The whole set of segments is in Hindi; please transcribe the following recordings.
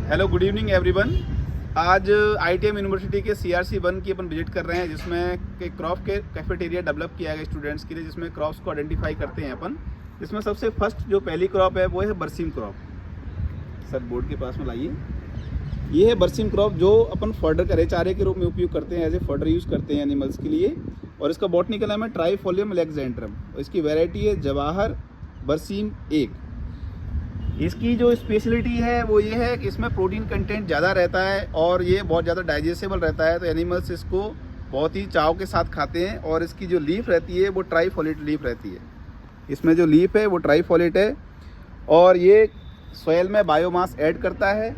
Hello, good evening everyone. आज ITM यूनिवर्सिटी के CRC 1 की अपन विजिट कर रहे हैं, जिसमें एक क्रॉप के कैफेटेरिया डेवलप किया गया स्टूडेंट्स के लिए, जिसमें क्रॉप्स को आइडेंटिफाई करते हैं अपन। इसमें सबसे फर्स्ट जो पहली क्रॉप है वो है बरसीम क्रॉप। सर बोर्ड के पास में लाइए। ये है बरसीम क्रॉप जो अपन फॉडर करे चारे के रूप में उपयोग करते हैं, एज ए फॉडर यूज़ करते हैं एनिमल्स के लिए। और इसका बॉटनिकल नेम है ट्राइफोलियम अलेक्जेंड्रम। इसकी वेराइटी है जवाहर बरसीम 1। इसकी जो स्पेशलिटी है वो ये है कि इसमें प्रोटीन कंटेंट ज़्यादा रहता है और ये बहुत ज़्यादा डाइजेस्टेबल रहता है, तो एनिमल्स इसको बहुत ही चाव के साथ खाते हैं। और इसकी जो लीफ रहती है वो ट्राइफोलेट लीफ रहती है। इसमें जो लीफ है वो ट्राइफोलेट है और ये सॉइल में बायोमास ऐड करता है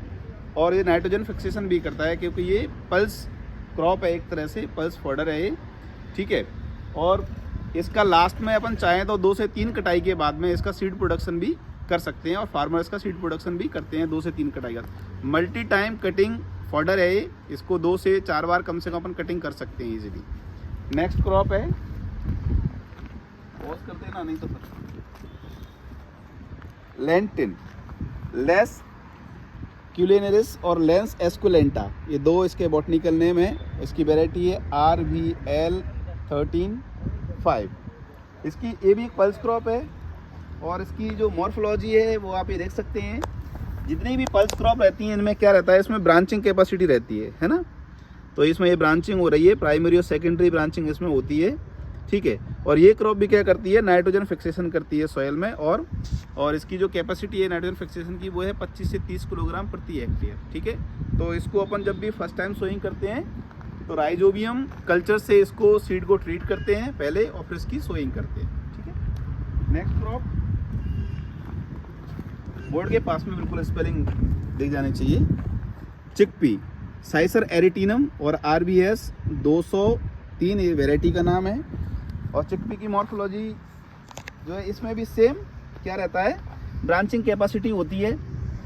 और ये नाइट्रोजन फिक्सेशन भी करता है, क्योंकि ये पल्स क्रॉप है, एक तरह से पल्स फॉडर है ये, ठीक है। और इसका लास्ट में अपन चाहें तो 2 से 3 कटाई के बाद में इसका सीड प्रोडक्शन भी कर सकते हैं और फार्मर्स का सीड प्रोडक्शन भी करते हैं 2 से 3 कटाई का। मल्टी टाइम कटिंग फॉडर है ये, इसको 2 से 4 बार कम से कम अपन कटिंग कर सकते हैं इजीली। नेक्स्ट क्रॉप है, पॉज करते हैं ना, नहीं तो लेंटिन, लेस क्यूलिनेरिस और लेंस एस्कुलेंटा, ये 2 इसके बॉटनिकल नेम है। इसकी वेराइटी है RVL 13-5। इसकी ये भी एक पल्स क्रॉप है और इसकी जो मॉर्फोलॉजी है वो आप ये देख सकते हैं। जितनी भी पल्स क्रॉप रहती हैं इनमें क्या रहता है, इसमें ब्रांचिंग कैपेसिटी रहती है ना। तो इसमें ये ब्रांचिंग हो रही है, प्राइमरी और सेकेंडरी ब्रांचिंग इसमें होती है, ठीक है। और ये क्रॉप भी क्या करती है, नाइट्रोजन फिक्सेशन करती है सॉइल में। और इसकी जो कैपेसिटी है नाइट्रोजन फिक्सेशन की वो है 25 से 30 किलोग्राम प्रति हेक्टेयर, ठीक है। तो इसको अपन जब भी फर्स्ट टाइम सोइंग करते हैं तो राइजोबियम कल्चर से इसको सीड को ट्रीट करते हैं पहले और फिर इसकी सोइंग करते हैं, ठीक है। नेक्स्ट क्रॉप, बोर्ड के पास में बिल्कुल स्पेलिंग दिख जानी चाहिए। चिकपी, साइसर एरिटिनम और RBS 203 ये वेराइटी का नाम है। और चिकपी की मॉर्फोलॉजी जो है इसमें भी सेम क्या रहता है, ब्रांचिंग कैपेसिटी होती है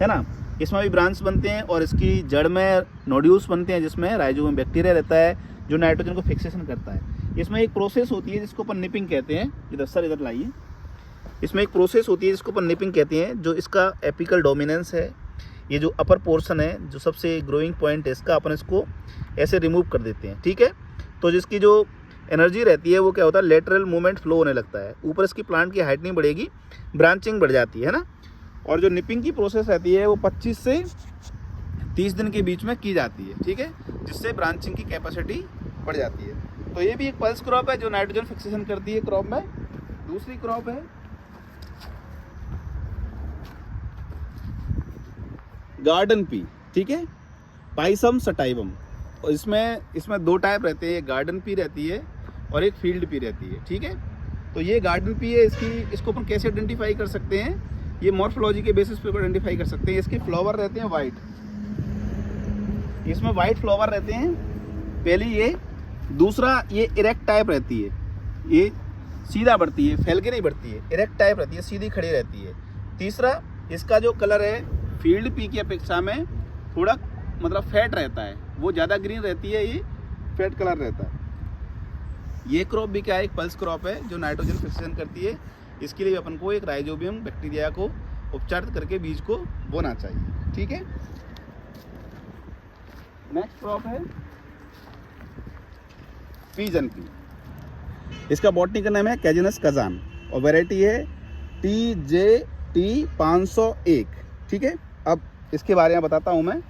ना। इसमें भी ब्रांच बनते हैं और इसकी जड़ में नोड्यूल्स बनते हैं, जिसमें राइजोबियम बैक्टीरिया रहता है जो नाइट्रोजन को फिक्सेशन करता है। इसमें एक प्रोसेस होती है जिसको अपन निपिंग कहते हैं। इधर सर इधर लाइए। इसमें एक प्रोसेस होती है जिसको अपन निपिंग कहते हैं, जो इसका एपिकल डोमिनेंस है, ये जो अपर पोर्शन है जो सबसे ग्रोइंग पॉइंट है इसका, अपन इसको ऐसे रिमूव कर देते हैं, ठीक है। तो जिसकी जो एनर्जी रहती है वो क्या होता है, लेटरल मूवमेंट फ्लो होने लगता है। ऊपर इसकी प्लांट की हाइट नहीं बढ़ेगी, ब्रांचिंग बढ़ जाती है ना। और जो निपिंग की प्रोसेस रहती है वो 25 से 30 दिन के बीच में की जाती है, ठीक है, जिससे ब्रांचिंग की कैपेसिटी बढ़ जाती है। तो ये भी एक पल्स क्रॉप है जो नाइट्रोजन फिक्सेशन करती है क्रॉप में। दूसरी क्रॉप है गार्डन पी, ठीक है, पाइसम सटाइवम। और इसमें 2 टाइप रहते हैं, एक गार्डन पी रहती है और एक फील्ड पी रहती है, ठीक है। तो ये गार्डन पी है, इसको अपन कैसे आइडेंटिफाई कर सकते हैं, ये मॉर्फोलॉजी के बेसिस पे आइडेंटिफाई कर सकते हैं। इसके फ्लावर रहते हैं वाइट, इसमें वाइट फ्लावर रहते हैं पहली ये। दूसरा ये इरेक्ट टाइप रहती है, ये सीधा बढ़ती है, फैल के नहीं बढ़ती है, इरेक्ट टाइप रहती है, सीधी खड़ी रहती है। तीसरा इसका जो कलर है फील्ड पी की अपेक्षा में थोड़ा मतलब फैट रहता है, वो ज़्यादा ग्रीन रहती है, ये फैट कलर रहता है। ये क्रॉप भी क्या है, एक पल्स क्रॉप है जो नाइट्रोजन फिक्सेशन करती है। इसके लिए अपन को एक राइजोबियम बैक्टीरिया को उपचार करके बीज को बोना चाहिए, ठीक है। नेक्स्ट क्रॉप है पीजन पी। इसका बॉटनिकल नेम है कैजिनस कजान और वेराइटी है TJT 501, ठीक है। अब इसके बारे में बताता हूँ मैं।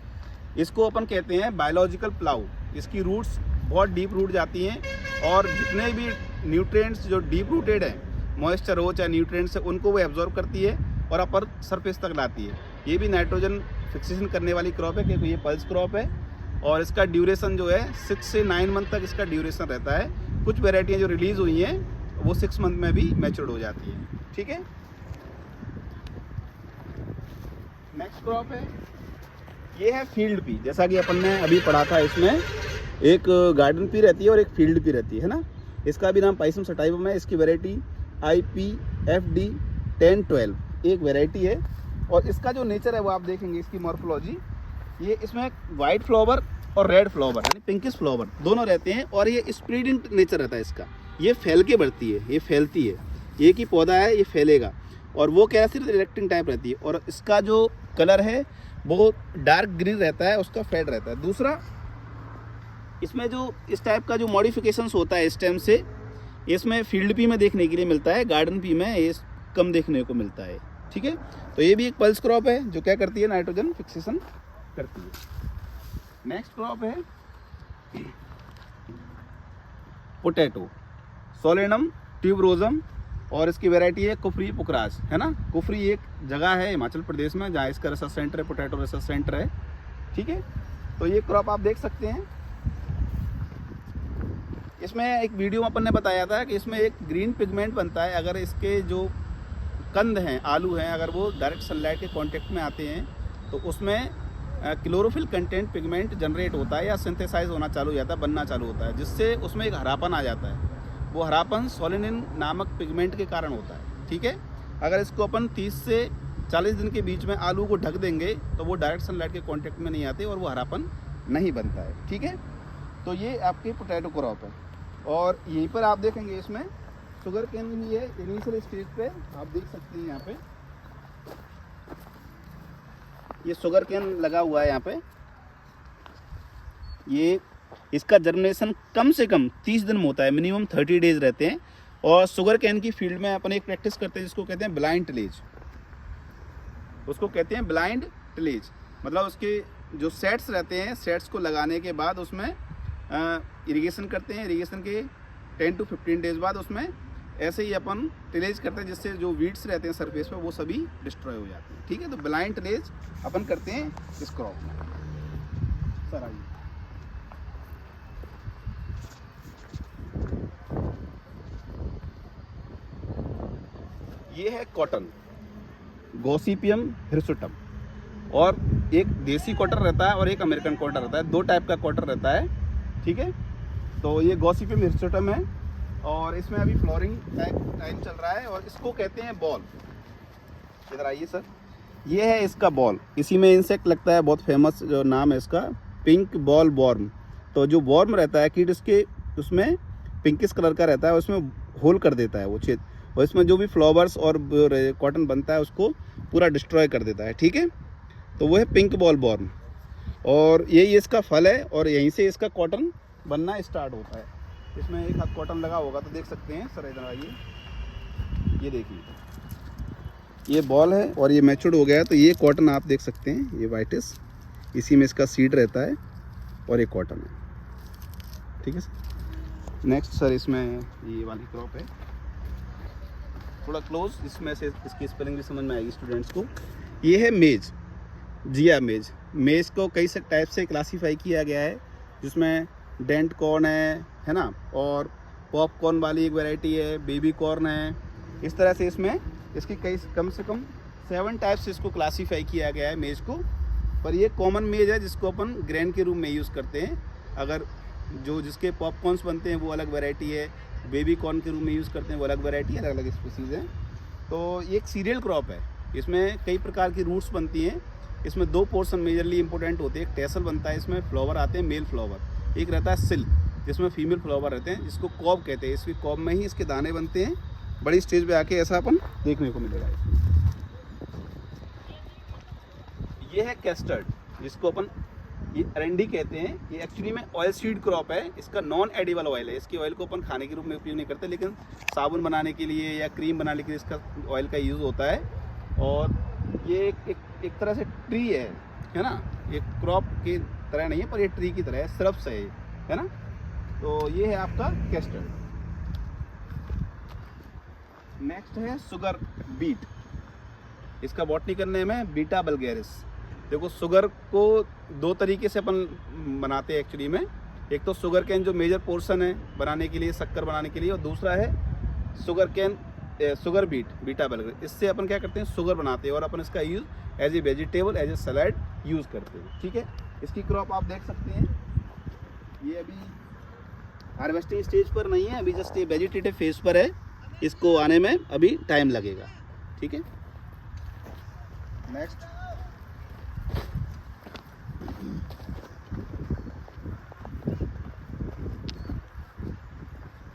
इसको अपन कहते हैं बायोलॉजिकल प्लाउ। इसकी रूट्स बहुत डीप रूट जाती हैं और जितने भी न्यूट्रिएंट्स जो डीप रूटेड हैं, मॉइस्चर हो चाहे न्यूट्रिएंट्स है, उनको वो एब्जॉर्ब करती है और अपर सरफेस तक लाती है। ये भी नाइट्रोजन फिक्सेशन करने वाली क्रॉप है, क्योंकि ये पल्स क्रॉप है। और इसका ड्यूरेशन जो है 6 से 9 मंथ तक इसका ड्यूरेशन रहता है। कुछ वेराइटियाँ जो रिलीज़ हुई हैं वो 6 मंथ में भी मैच्योर्ड हो जाती है, ठीक है। नेक्स्ट क्रॉप है, ये है फील्ड पी। जैसा कि अपन ने अभी पढ़ा था, इसमें एक गार्डन पी रहती है और एक फील्ड पी रहती है ना। इसका भी नाम पाइसम सटाइवम है। इसकी वेराइटी IPFD 1012 एक वेराइटी है। और इसका जो नेचर है वो आप देखेंगे, इसकी मॉर्फोलॉजी, ये इसमें वाइट फ्लावर और रेड फ्लावर यानी पिंकिश फ्लावर दोनों रहते हैं। और ये स्प्रेडिंग नेचर रहता है इसका, ये फैल के बढ़ती है, ये फैलती है, एक ही पौधा है ये फैलेगा। और वो क्या है, सिर्फ इरेक्टिंग टाइप रहती है। और इसका जो कलर है वो डार्क ग्रीन रहता है, उसका फेड रहता है। दूसरा, इसमें जो इस टाइप का जो मॉडिफिकेशंस होता है स्टेम से, इसमें फील्ड पी में देखने के लिए मिलता है, गार्डन पी में ये कम देखने को मिलता है। ठीक है, तो ये भी एक पल्स क्रॉप है जो क्या करती है, नाइट्रोजन फिक्सेशन करती है। नेक्स्ट क्रॉप है पोटैटो, सोलेनम ट्यूबरोजम, और इसकी वैरायटी है कुफरी पुकराज, है ना। कुफरी एक जगह है हिमाचल प्रदेश में जहाँ इसका रिसर्च सेंटर है, पोटैटो रिसर्च सेंटर है। ठीक है, तो ये क्रॉप आप देख सकते हैं। इसमें एक वीडियो में अपन ने बताया था कि इसमें एक ग्रीन पिगमेंट बनता है, अगर इसके जो कंद हैं, आलू हैं, अगर वो डायरेक्ट सनलाइट के कांटेक्ट में आते हैं तो उसमें क्लोरोफिल कंटेंट पिगमेंट जनरेट होता है या सिंथेसाइज होना चालू हो जाता है, बनना चालू होता है, जिससे उसमें एक हरापन आ जाता है। वो हरापन सोलिनिन नामक पिगमेंट के कारण होता है। ठीक है, अगर इसको अपन 30 से 40 दिन के बीच में आलू को ढक देंगे तो वो डायरेक्ट सनलाइट के कांटेक्ट में नहीं आते और वो हरापन नहीं बनता है। ठीक है, तो ये आपकी पोटैटो क्रॉप है। और यहीं पर आप देखेंगे इसमें शुगर केन भी है इनिशियल स्टेज पे, आप देख सकते हैं यहाँ पे ये शुगर केन लगा हुआ है यहाँ पे। ये इसका जर्मिनेशन कम से कम 30 दिन में होता है, मिनिमम 30 डेज रहते हैं। और शुगर केन की फील्ड में अपन एक प्रैक्टिस करते हैं जिसको कहते हैं ब्लाइंड टिलेज, उसको कहते हैं ब्लाइंड टिलेज। मतलब उसके जो सेट्स रहते हैं, सेट्स को लगाने के बाद उसमें इरिगेशन करते हैं, इरिगेशन के 10 to 15 डेज बाद उसमें ऐसे ही अपन टिलेज करते हैं, जिससे जो वीड्स रहते हैं सरफेस पे वो सभी डिस्ट्रॉय हो जाते हैं। ठीक है, तो ब्लाइंड टिलेज अपन करते हैं इस क्रॉप में। सर आइए, ये है कॉटन, गॉसिपियम हिरसुटम, और एक देसी कॉटन रहता है और एक अमेरिकन कॉटन रहता है, दो टाइप का कॉटन रहता है। ठीक है, तो ये गॉसिपियम हिरसुटम है और इसमें अभी फ्लोरिंग टाइम चल रहा है और इसको कहते हैं बॉल। इधर आइए सर, ये है इसका बॉल, इसी में इंसेक्ट लगता है, बहुत फेमस जो नाम है इसका, पिंक बॉल वॉर्म। तो जो वॉर्म रहता है कीट उसके उसमें पिंकिश कलर का रहता है, उसमें होल कर देता है वो छेद, और इसमें जो भी फ्लावर्स और कॉटन बनता है उसको पूरा डिस्ट्रॉय कर देता है। ठीक है, तो वो है पिंक बॉल वॉर्म, और यही इसका फल है और यहीं से इसका कॉटन बनना स्टार्ट होता है। इसमें एक हाथ कॉटन लगा होगा तो देख सकते हैं सर, इधर आइए, ये देखिए ये बॉल है और ये मैच्योर्ड हो गया है। तो ये कॉटन आप देख सकते हैं, ये वाइटिस, इसी में इसका सीड रहता है और ये कॉटन है। ठीक है सर, नेक्स्ट सर इसमें ये वाली क्रॉप है थोड़ा क्लोज, इसमें से इसकी स्पेलिंग भी समझ में आएगी स्टूडेंट्स को। ये है मेज, जिया मेज। मेज को कई से टाइप से क्लासीफाई किया गया है, जिसमें डेंट कॉर्न है ना, और पॉपकॉर्न वाली एक वैरायटी है, बेबी कॉर्न है। इस तरह से इसमें इसकी कई कम से कम 7 टाइप से इसको क्लासीफाई किया गया है मेज को। पर ये कॉमन मेज है जिसको अपन ग्रेन के रूप में यूज़ करते हैं। अगर जो जिसके पॉपकॉर्न्स बनते हैं वो अलग वैरायटी है, बेबी कॉर्न के रूप में यूज़ करते हैं वो अलग वैरायटी है, अलग अलग स्पीसीज़ हैं। तो ये एक सीरियल क्रॉप है, इसमें कई प्रकार की रूट्स बनती हैं। इसमें 2 पोर्शन मेजरली इंपॉर्टेंट होते हैं, एक टेसल बनता है, इसमें फ्लावर आते हैं मेल फ्लावर, एक रहता है सिल्क जिसमें फीमेल फ्लावर रहते हैं, जिसको कॉब कहते हैं। इसकी कॉब में ही इसके दाने बनते हैं, बड़ी स्टेज पे आके ऐसा अपन देखने को मिलेगा इसमें। ये है कैस्टर्ड, जिसको अपन ये अरंडी कहते हैं। ये एक्चुअली में ऑयल सीड क्रॉप है, इसका नॉन एडिबल ऑयल है। इसकी ऑयल को अपन खाने के रूप में उपयोग नहीं करते, लेकिन साबुन बनाने के लिए या क्रीम बनाने के लिए इसका ऑयल का यूज़ होता है। और ये एक तरह से ट्री है ना, ये क्रॉप की तरह नहीं है पर ये ट्री की तरह है, श्रब्स है ना। तो ये है आपका कैस्टर्ड। नेक्स्ट है शुगर बीट, इसका बॉटनी करने में बीटा बल्गेरिस। देखो शुगर को 2 तरीके से अपन बनाते हैं एक्चुअली में, एक तो शुगर कैन जो मेजर पोर्शन है बनाने के लिए, शक्कर बनाने के लिए, और दूसरा है शुगर बीट बीटा बल्गेरिस। इससे अपन क्या करते हैं, शुगर बनाते हैं और अपन इसका use as a vegetable, as a salad use करते हैं। ठीक है, इसकी क्रॉप आप देख सकते हैं, ये अभी हार्वेस्टिंग स्टेज पर नहीं है, अभी जस्ट ये वेजिटेटिव फेज पर है, इसको आने में अभी टाइम लगेगा। ठीक है, नेक्स्ट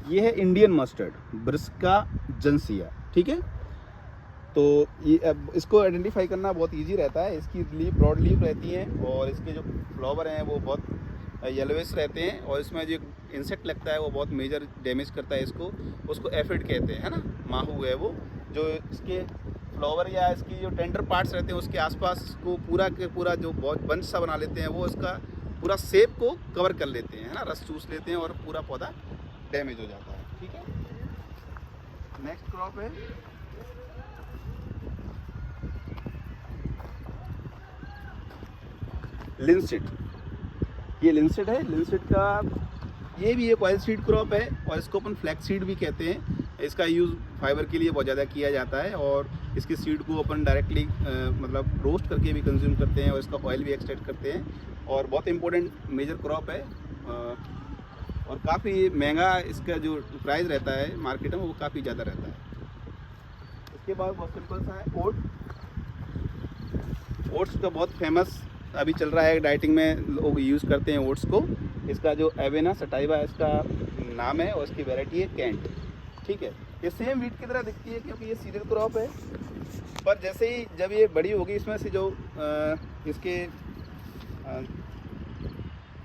ये है इंडियन मस्टर्ड, ब्रिस्का जंसिया। ठीक है, तो ये अब इसको आइडेंटिफाई करना बहुत इजी रहता है। इसकी लीफ ब्रॉड लीफ रहती है और इसके जो फ्लावर हैं वो बहुत येलोइश रहते हैं और इसमें जो इंसेक्ट लगता है वो बहुत मेजर डैमेज करता है इसको, उसको एफिड कहते हैं, है ना, माहू है वो, जो इसके फ्लावर या इसकी जो टेंडर पार्ट्स रहते हैं उसके आसपास को पूरा के पूरा जो बहुत बंच सा बना लेते हैं, वो इसका पूरा सेप को कवर कर लेते हैं, है ना, रस चूस लेते हैं और पूरा पौधा डैमेज हो जाता है। ठीक है, नेक्स्ट क्रॉप है लिंसीड। ये लिंसीड है। लिंसीड का ये भी एक ऑयल सीड क्रॉप है और इसको अपन फ्लैक्स सीड भी कहते हैं। इसका यूज़ फाइबर के लिए बहुत ज़्यादा किया जाता है और इसके सीड को अपन डायरेक्टली मतलब रोस्ट करके भी कंज्यूम करते हैं और इसका ऑयल भी एक्सट्रैक्ट करते हैं और बहुत इंपॉर्टेंट मेजर क्रॉप है और काफ़ी महंगा इसका जो प्राइस रहता है मार्केट में वो काफ़ी ज़्यादा रहता है। इसके बाद बहुत सिंपल सा है ओट। ओट्स का बहुत फेमस अभी चल रहा है, डाइटिंग में लोग यूज़ करते हैं ओट्स को। इसका जो एवेना सटाइवा इसका नाम है और इसकी वैरायटी है कैंट। ठीक है, ये सेम वीट की तरह दिखती है क्योंकि ये सीरियल क्रॉप है, पर जैसे ही जब ये बड़ी होगी इसमें से जो इसके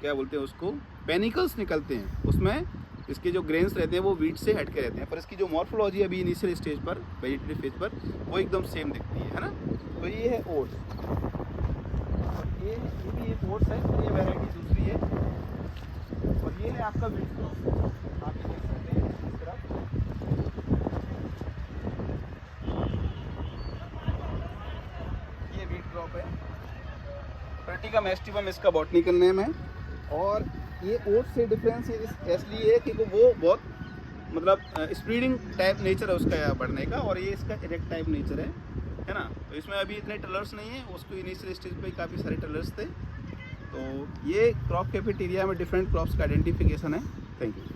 क्या बोलते हैं उसको, पेनिकल्स निकलते हैं, उसमें इसके जो ग्रेन्स रहते हैं वो वीट से हट के रहते हैं, पर इसकी जो मॉर्फोलॉजी अभी इनिशियल स्टेज पर वेजिटेटिव फेज पर वो एकदम सेम दिखती है ना। तो ये है ओट्स और ये भी एक ओट्स है, ये वैरायटी दूसरी है और ये है आपका वीट क्रॉप। आप ये देख सकते हैं इस तरफ, ये वीट क्रॉप है। प्रेटिकम एस्टिवम इसका बॉटनिकल नेम है और ये ओट्स से डिफरेंस इसलिए है कि वो बहुत मतलब स्प्रीडिंग टाइप नेचर है उसका बढ़ने का और ये इसका इरेक्ट टाइप नेचर है ना। तो इसमें अभी इतने टलर्स नहीं है, उसको इनिशियल स्टेज पे काफ़ी सारे टलर्स थे। तो ये क्रॉप कैफेटेरिया में डिफरेंट क्रॉप्स का आइडेंटिफिकेशन है। Thank you.